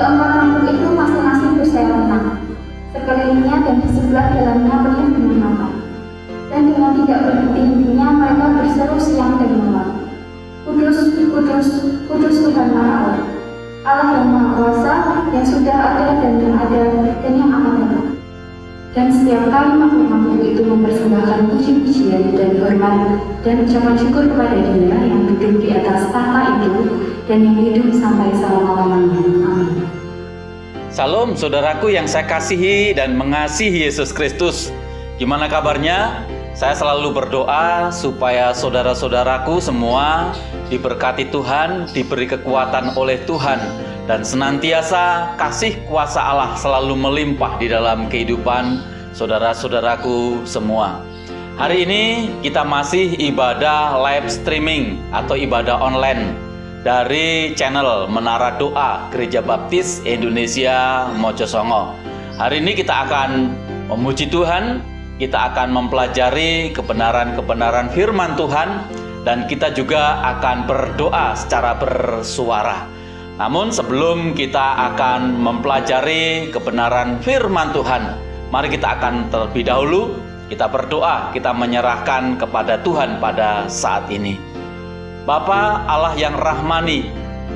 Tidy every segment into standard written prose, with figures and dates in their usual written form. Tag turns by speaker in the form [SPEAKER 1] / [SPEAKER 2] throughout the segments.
[SPEAKER 1] keempat lampu itu masing-masing bersayap 6. Sekelilingnya dan di sebelah dalamnya penuh dengan mata. Dan dengan tidak berhenti-hentinya mereka berseru siang dan malam, Kudus, Kudus, Kudus Tuhan Allah, Allah yang Maha Kuasa, yang sudah ada dan yang ada dan yang akan datang. Dan setiap kali makhluk-makhluk itu mempersembahkan puji-pujian dan hormat dan ucapan syukur kepada Dia yang duduk di atas tahta itu dan yang hidup sampai selama-lamanya. Amin.
[SPEAKER 2] Salam saudaraku yang saya kasihi dan mengasihi Yesus Kristus. Gimana kabarnya? Saya selalu berdoa supaya saudara-saudaraku semua diberkati Tuhan, diberi kekuatan oleh Tuhan, dan senantiasa kasih kuasa Allah selalu melimpah di dalam kehidupan saudara-saudaraku semua. Hari ini kita masih ibadah live streaming atau ibadah online dari channel Menara Doa Gereja Baptis Indonesia Mojosongo. Hari ini kita akan memuji Tuhan, kita akan mempelajari kebenaran-kebenaran firman Tuhan, dan kita juga akan berdoa secara bersuara. Namun sebelum kita akan mempelajari kebenaran firman Tuhan, mari kita akan terlebih dahulu kita berdoa, kita menyerahkan kepada Tuhan pada saat ini. Bapa Allah yang rahmani,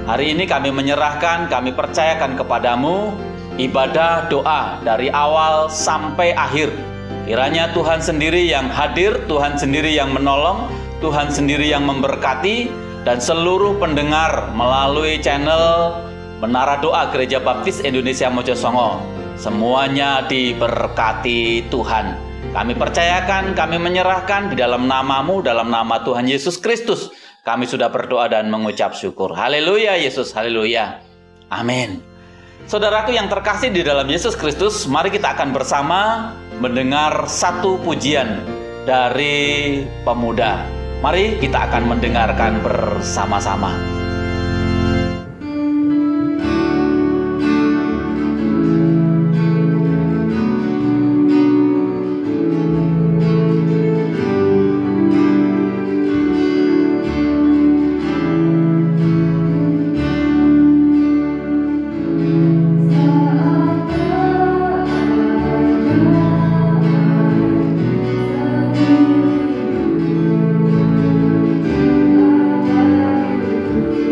[SPEAKER 2] hari ini kami menyerahkan, kami percayakan kepadamu ibadah doa dari awal sampai akhir. Kiranya Tuhan sendiri yang hadir, Tuhan sendiri yang menolong, Tuhan sendiri yang memberkati, dan seluruh pendengar melalui channel Menara Doa Gereja Baptis Indonesia Mojosongo, semuanya diberkati Tuhan. Kami percayakan, kami menyerahkan di dalam namamu, dalam nama Tuhan Yesus Kristus. Kami sudah berdoa dan mengucap syukur. Haleluya Yesus, haleluya. Amin. Saudaraku yang terkasih di dalam Yesus Kristus, mari kita akan bersama mendengar satu pujian dari pemuda. Mari kita akan mendengarkan bersama-sama.
[SPEAKER 1] Thank you.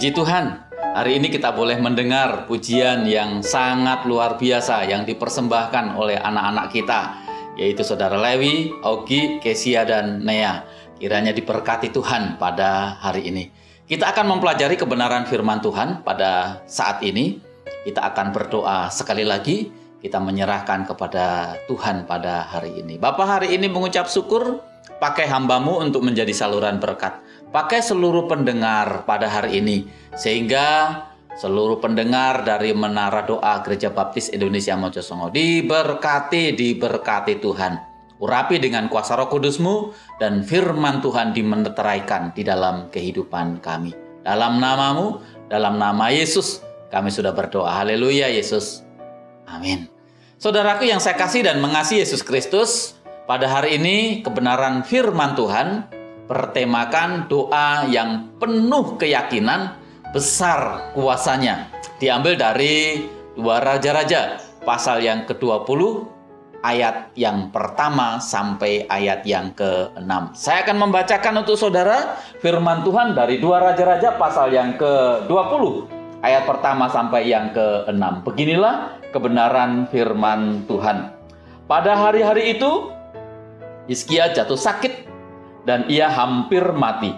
[SPEAKER 2] Puji Tuhan, hari ini kita boleh mendengar pujian yang sangat luar biasa yang dipersembahkan oleh anak-anak kita, yaitu Saudara Lewi, Augie, Kesia, dan Nea. Kiranya diberkati Tuhan pada hari ini. Kita akan mempelajari kebenaran firman Tuhan pada saat ini. Kita akan berdoa sekali lagi, kita menyerahkan kepada Tuhan pada hari ini. Bapa, hari ini mengucap syukur, pakai hamba-Mu untuk menjadi saluran berkat. Pakai seluruh pendengar pada hari ini, sehingga seluruh pendengar dari Menara Doa Gereja Baptis Indonesia Mojosongo diberkati Tuhan. Urapi dengan kuasa Roh Kudus-Mu, dan firman Tuhan dimeteraikan di dalam kehidupan kami. Dalam nama-Mu, dalam nama Yesus, kami sudah berdoa. Haleluya Yesus. Amin. Saudaraku yang saya kasih dan mengasihi Yesus Kristus, pada hari ini kebenaran firman Tuhan bertemakan doa yang penuh keyakinan, besar kuasanya. Diambil dari 2 Raja-Raja, pasal yang ke-20, ayat yang pertama sampai ayat yang ke-6. Saya akan membacakan untuk saudara firman Tuhan dari 2 Raja-Raja, pasal yang ke-20, ayat pertama sampai yang ke-6. Beginilah kebenaran firman Tuhan. Pada hari-hari itu, Hizkia jatuh sakit dan ia hampir mati.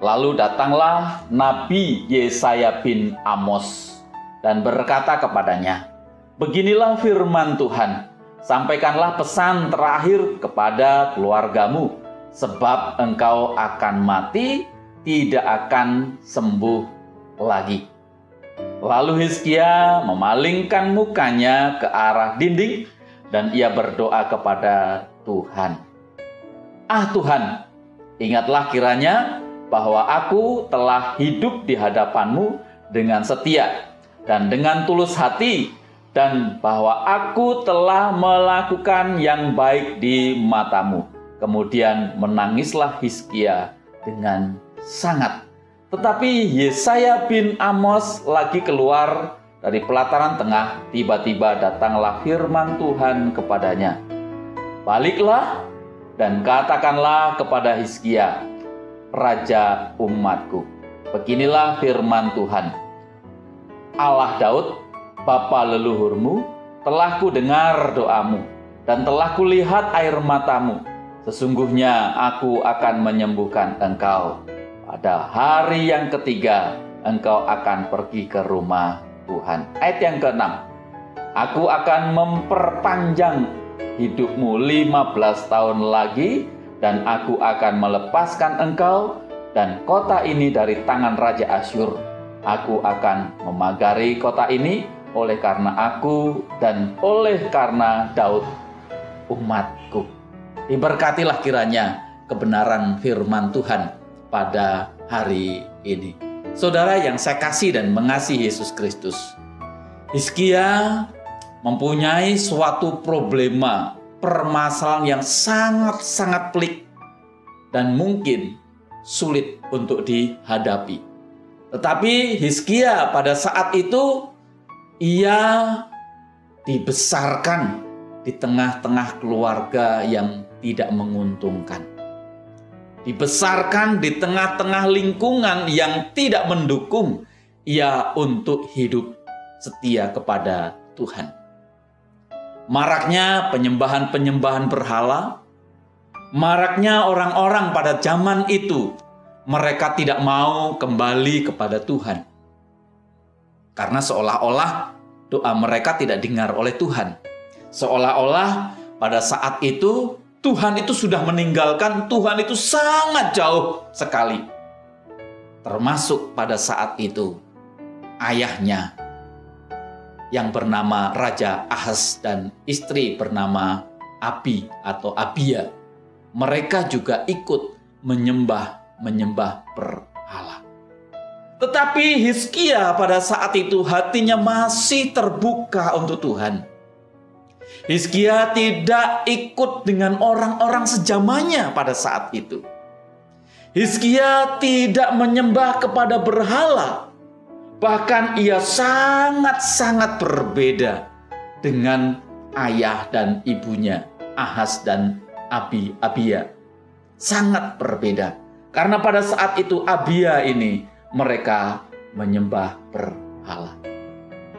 [SPEAKER 2] Lalu datanglah Nabi Yesaya bin Amos dan berkata kepadanya, "Beginilah firman Tuhan, sampaikanlah pesan terakhir kepada keluargamu, sebab engkau akan mati, tidak akan sembuh lagi." Lalu Hizkia memalingkan mukanya ke arah dinding dan ia berdoa kepada Tuhan. "Ah Tuhan, ingatlah kiranya bahwa aku telah hidup di hadapan-Mu dengan setia dan dengan tulus hati, dan bahwa aku telah melakukan yang baik di mata-Mu." Kemudian menangislah Hizkia dengan sangat. Tetapi Yesaya bin Amos lagi keluar dari pelataran tengah, tiba-tiba datanglah firman Tuhan kepadanya, "Baliklah dan katakanlah kepada Hizkia, raja umatku, beginilah firman Tuhan, Allah Daud, bapa leluhurmu, telah kudengar doamu, dan telah kulihat air matamu. Sesungguhnya aku akan menyembuhkan engkau. Pada hari yang ketiga, engkau akan pergi ke rumah Tuhan." Ayat yang ke-6, "Aku akan memperpanjang hidupmu 15 tahun lagi, dan aku akan melepaskan engkau dan kota ini dari tangan Raja Asyur. Aku akan memagari kota ini oleh karena aku dan oleh karena Daud umatku." Diberkatilah kiranya kebenaran firman Tuhan pada hari ini. Saudara yang saya kasih dan mengasihi Yesus Kristus, Hizkia mempunyai suatu problema, permasalahan yang sangat-sangat pelik dan mungkin sulit untuk dihadapi. Tetapi Hizkia pada saat itu, ia dibesarkan di tengah-tengah keluarga yang tidak menguntungkan. Dibesarkan di tengah-tengah lingkungan yang tidak mendukung ia untuk hidup setia kepada Tuhan. Maraknya penyembahan-penyembahan berhala, maraknya orang-orang pada zaman itu, mereka tidak mau kembali kepada Tuhan. Karena seolah-olah doa mereka tidak dengar oleh Tuhan. Seolah-olah pada saat itu Tuhan itu sudah meninggalkan, Tuhan itu sangat jauh sekali. Termasuk pada saat itu ayahnya yang bernama Raja Ahaz dan istri bernama Abi atau Abia. Mereka juga ikut menyembah berhala. Tetapi Hizkia pada saat itu hatinya masih terbuka untuk Tuhan. Hizkia tidak ikut dengan orang-orang sejamannya pada saat itu. Hizkia tidak menyembah kepada berhala. Bahkan ia sangat-sangat berbeda dengan ayah dan ibunya, Ahaz dan Abia. Sangat berbeda. Karena pada saat itu Abia ini mereka menyembah berhala.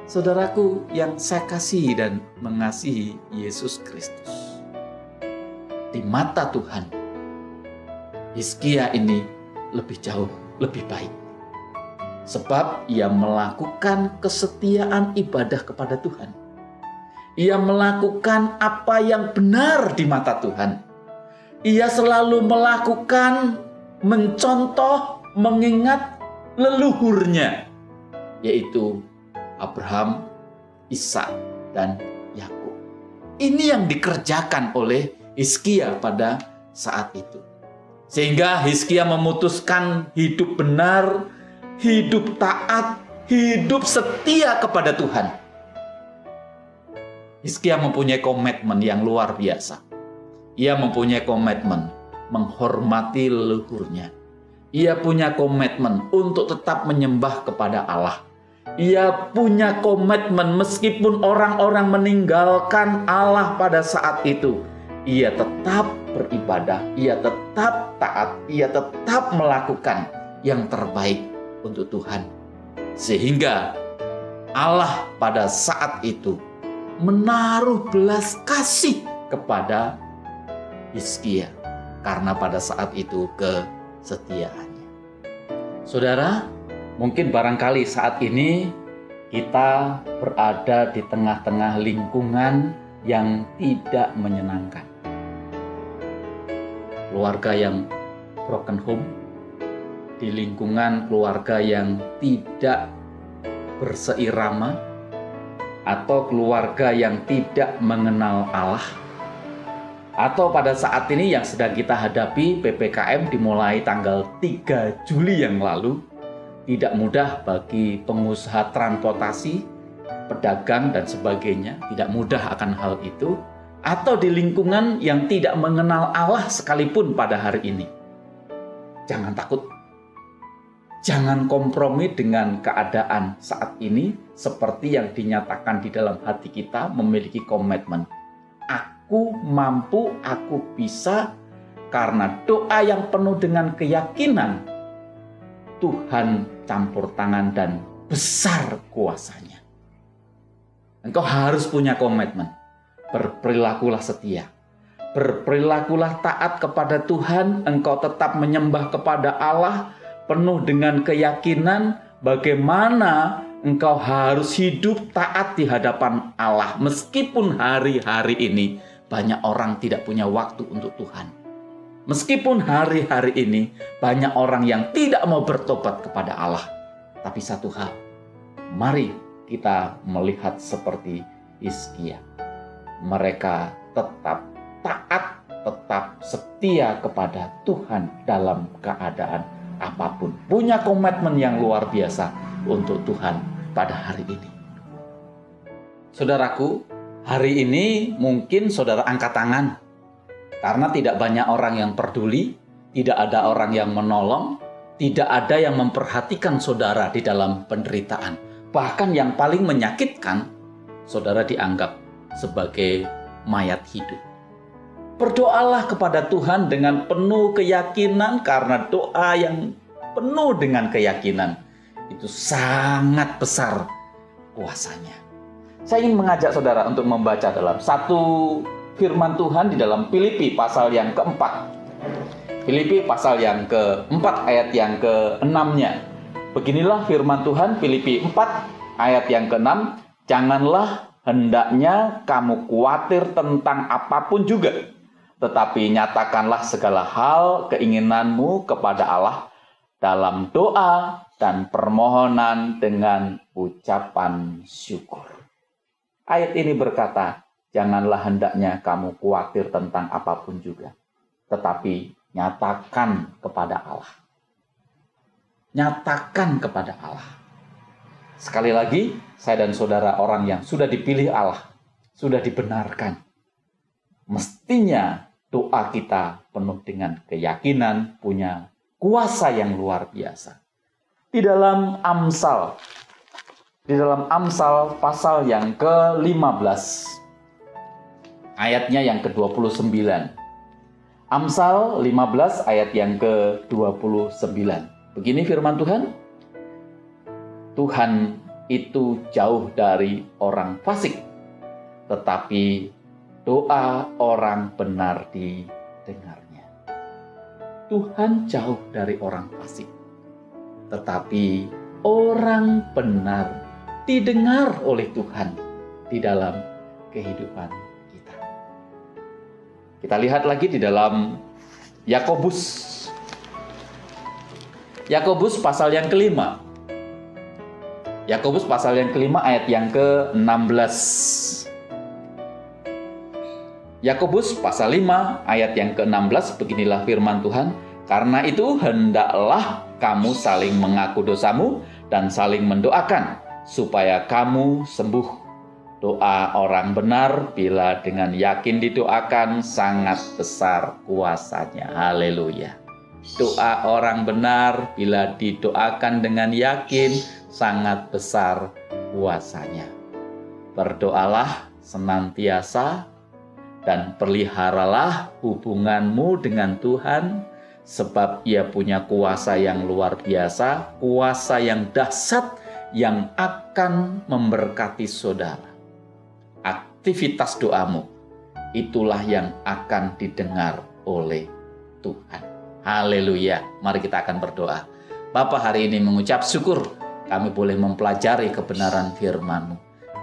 [SPEAKER 2] Saudaraku yang saya kasihi dan mengasihi Yesus Kristus, di mata Tuhan, Hizkia ini lebih jauh, lebih baik. Sebab ia melakukan kesetiaan ibadah kepada Tuhan. Ia melakukan apa yang benar di mata Tuhan. Ia selalu melakukan, mencontoh, mengingat leluhurnya, yaitu Abraham, Ishak, dan Yakub. Ini yang dikerjakan oleh Hizkia pada saat itu. Sehingga Hizkia memutuskan hidup benar, hidup taat, hidup setia kepada Tuhan. Hizkia mempunyai komitmen yang luar biasa. Ia mempunyai komitmen menghormati leluhurnya. Ia punya komitmen untuk tetap menyembah kepada Allah. Ia punya komitmen meskipun orang-orang meninggalkan Allah pada saat itu. Ia tetap beribadah, ia tetap taat, ia tetap melakukan yang terbaik untuk Tuhan. Sehingga Allah pada saat itu menaruh belas kasih kepada Hizkia karena pada saat itu kesetiaannya. Saudara, mungkin barangkali saat ini kita berada di tengah-tengah lingkungan yang tidak menyenangkan. Keluarga yang broken home, di lingkungan keluarga yang tidak berseirama, atau keluarga yang tidak mengenal Allah, atau pada saat ini yang sedang kita hadapi PPKM dimulai tanggal 3 Juli yang lalu. Tidak mudah bagi pengusaha transportasi, pedagang, dan sebagainya. Tidak mudah akan hal itu. Atau di lingkungan yang tidak mengenal Allah sekalipun pada hari ini. Jangan takut. Jangan kompromi dengan keadaan saat ini seperti yang dinyatakan di dalam hati kita, memiliki komitmen. Aku mampu, aku bisa, karena doa yang penuh dengan keyakinan Tuhan campur tangan dan besar kuasanya. Engkau harus punya komitmen. Berperilakulah setia. Berperilakulah taat kepada Tuhan. Engkau tetap menyembah kepada Allah penuh dengan keyakinan bagaimana engkau harus hidup taat di hadapan Allah. Meskipun hari-hari ini banyak orang tidak punya waktu untuk Tuhan. Meskipun hari-hari ini banyak orang yang tidak mau bertobat kepada Allah. Tapi satu hal, mari kita melihat seperti Hizkia. Mereka tetap taat, tetap setia kepada Tuhan dalam keadaan apapun. Punya komitmen yang luar biasa untuk Tuhan pada hari ini. Saudaraku, hari ini mungkin saudara angkat tangan. Karena tidak banyak orang yang peduli, tidak ada orang yang menolong, tidak ada yang memperhatikan saudara di dalam penderitaan. Bahkan yang paling menyakitkan, saudara dianggap sebagai mayat hidup. Berdoalah kepada Tuhan dengan penuh keyakinan, karena doa yang penuh dengan keyakinan itu sangat besar kuasanya. Saya ingin mengajak saudara untuk membaca dalam satu firman Tuhan di dalam Filipi pasal yang keempat. Filipi pasal yang keempat ayat yang ke-6-nya. Beginilah firman Tuhan, Filipi 4 ayat yang ke-6. Janganlah hendaknya kamu khawatir tentang apapun juga, tetapi nyatakanlah segala hal keinginanmu kepada Allah dalam doa dan permohonan dengan ucapan syukur. Ayat ini berkata, janganlah hendaknya kamu khawatir tentang apapun juga, tetapi nyatakan kepada Allah. Nyatakan kepada Allah. Sekali lagi, saya dan saudara orang yang sudah dipilih Allah, sudah dibenarkan. Mestinya doa kita penuh dengan keyakinan, punya kuasa yang luar biasa. Di dalam Amsal pasal yang ke-15, ayatnya yang ke-29. Amsal 15 ayat yang ke-29. Begini firman Tuhan. Tuhan itu jauh dari orang fasik, tetapi doa orang benar didengarnya. Tuhan jauh dari orang fasik, tetapi orang benar didengar oleh Tuhan di dalam kehidupan kita. Kita lihat lagi di dalam Yakobus. Yakobus pasal yang kelima. Yakobus pasal yang kelima ayat yang ke-16. Yakobus pasal 5 ayat yang ke-16, beginilah firman Tuhan. Karena itu hendaklah kamu saling mengaku dosamu dan saling mendoakan supaya kamu sembuh. Doa orang benar bila dengan yakin didoakan sangat besar kuasanya. Haleluya. Doa orang benar bila didoakan dengan yakin sangat besar kuasanya. Berdoalah senantiasa dan peliharalah hubunganmu dengan Tuhan, sebab Ia punya kuasa yang luar biasa, kuasa yang dahsyat yang akan memberkati saudara. Aktivitas doamu itulah yang akan didengar oleh Tuhan. Haleluya. Mari kita akan berdoa. Bapa, hari ini mengucap syukur kami boleh mempelajari kebenaran firman-Mu.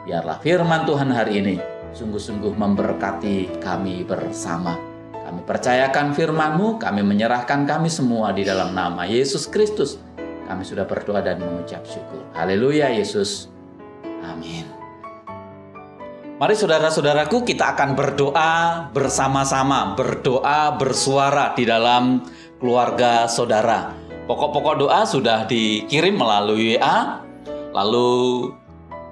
[SPEAKER 2] Biarlah firman Tuhan hari ini sungguh-sungguh memberkati kami bersama. Kami percayakan firman-Mu, kami menyerahkan kami semua di dalam nama Yesus Kristus. Kami sudah berdoa dan mengucap syukur. Haleluya Yesus. Amin. Mari saudara-saudaraku, kita akan berdoa bersama-sama, berdoa bersuara di dalam keluarga saudara. Pokok-pokok doa sudah dikirim melalui WA. Lalu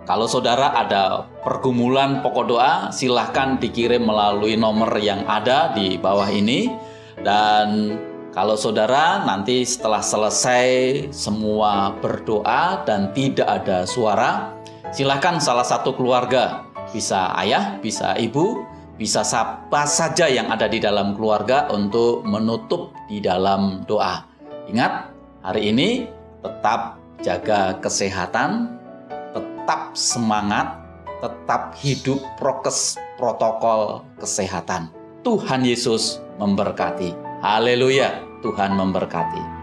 [SPEAKER 2] kalau saudara ada pergumulan pokok doa, silahkan dikirim melalui nomor yang ada di bawah ini. Dan kalau saudara nanti setelah selesai semua berdoa dan tidak ada suara, silahkan salah satu keluarga, bisa ayah, bisa ibu, bisa siapa saja yang ada di dalam keluarga untuk menutup di dalam doa. Ingat, hari ini tetap jaga kesehatan, tetap semangat, tetap hidup prokes protokol kesehatan. Tuhan Yesus memberkati. Haleluya, Tuhan memberkati.